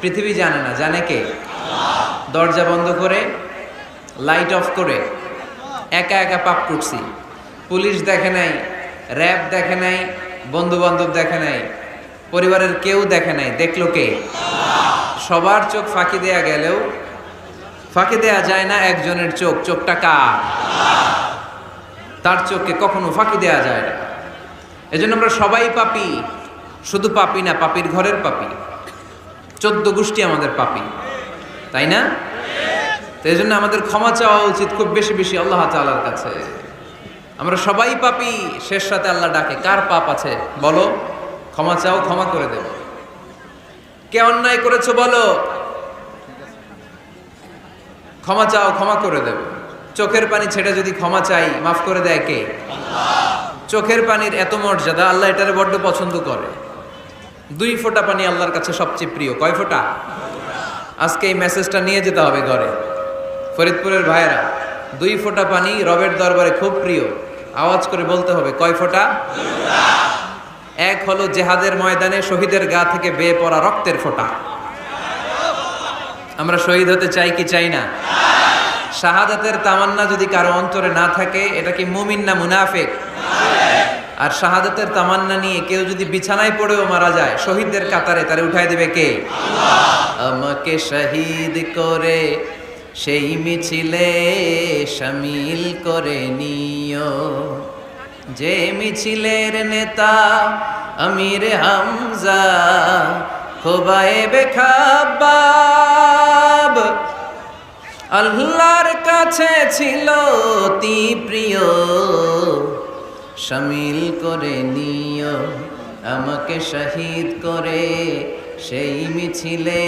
পৃথিবী জানে না, জানে কে? দরজা বন্ধ করে, লাইট অফ করে একা একা পাপ করছি। পুলিশ দেখে নাই, র্যাব দেখে নাই, বন্ধু বান্ধব দেখে নাই, পরিবারের কেউ দেখে নাই, দেখলো কে? সবার চোখ ফাঁকি দেয়া গেলেও ফাঁকি দেয়া যায় না একজনের চোখ। চোখটা কার? তার চোখকে কখনো ফাঁকি দেয়া যায় না। এজন্য আমরা সবাই পাপী, শুধু পাপী না, পাপীর ঘরের পাপী। 14 গোষ্ঠী আমাদের পাপী, তাই না? তো এই জন্য আমাদের ক্ষমা চাওয়া উচিত খুব বেশি বেশি আল্লাহ তাআলার কাছে। আমরা সবাই পাপী, শেষ রাতে আল্লাহ ডাকে, কার পাপ আছে বলো, ক্ষমা চাও, ক্ষমা করে দেব। কে অন্যায় করেছো বলো, ক্ষমা চাও, ক্ষমা করে দেব। চোখের পানি ছেড়ে যদি ক্ষমা চাই, মাফ করে দেয় কে? চোখের পানির এত মর্যাদা, আল্লাহ এটারে বড্ড পছন্দ করে। 2 ফোঁটা পানি আল্লাহর কাছে সবচেয়ে প্রিয়। কয় ফোঁটা? আজকে এই মেসেজটা নিয়ে যেতে হবে ঘরে। ফরিদপুরের ভাইয়েরা, 2 ফোঁটা পানি রবের দরবারে খুব প্রিয়। আওয়াজ করে বলতে হবে, কয় ফোঁটা? 1 হলো জেহাদের ময়দানে শহীদের গা থেকে বেয়ে পড়া রক্তের ফোঁটা। আমরা শহীদ হতে চাই কি চাই না? শাহাদাতের তামান্না যদি কারো অন্তরে না থাকে, এটা কি মুমিন না মুনাফিক? আর শাহাদাতের তামান্না নিয়ে কেউ যদি বিছানায় পড়েও মারা যায়, শহীদদের কাতারে তারে উঠাই দেবে কে? আমাকে শহীদ করে সেই মিছিলে শামিল করে নিও, যে মিছিলের নেতা আমির হামজা খোবায়েবে খাব্বাব। আল্লাহর কাছে ছিল অতি প্রিয়, শামিল করে নিও আমাকে শহীদ করে সেই মিছিলে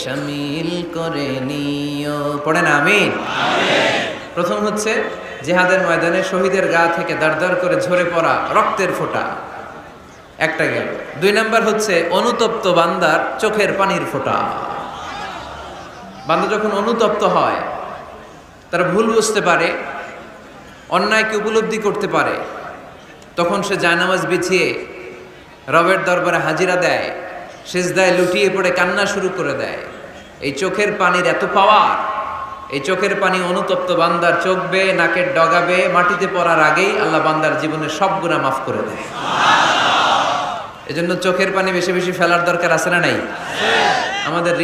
শামিল করে নিও। পড়েন আমিন। প্রথম হচ্ছে জিহাদের ময়দানে শহীদের গা থেকে দাঁড় করে ঝরে পড়া রক্তের ফোঁটা, একটা গেল। 2 নাম্বার হচ্ছে অনুতপ্ত বান্দার চোখের পানির ফোঁটা। বান্দা যখন অনুতপ্ত হয়, তারা ভুল বুঝতে পারে, অন্যায়কে উপলব্ধি করতে পারে, তখন সে জায়নামাজ বিছিয়ে রবের দরবারে হাজিরা দেয়, সিজদায় লুটিয়ে পড়ে কান্না শুরু করে দেয়। এই চোখের পানির এত পাওয়ার, এই চোখের পানি অনুতপ্ত বান্দার চোখ বেয়ে নাকের ডগা বেয়ে মাটিতে পড়ার আগেই আল্লাহ বান্দার জীবনের সব গুনাহ মাফ করে দেয়। এজন্য চোখের পানি বেশি বেশি ফেলার দরকার আছে না নাই? আমাদের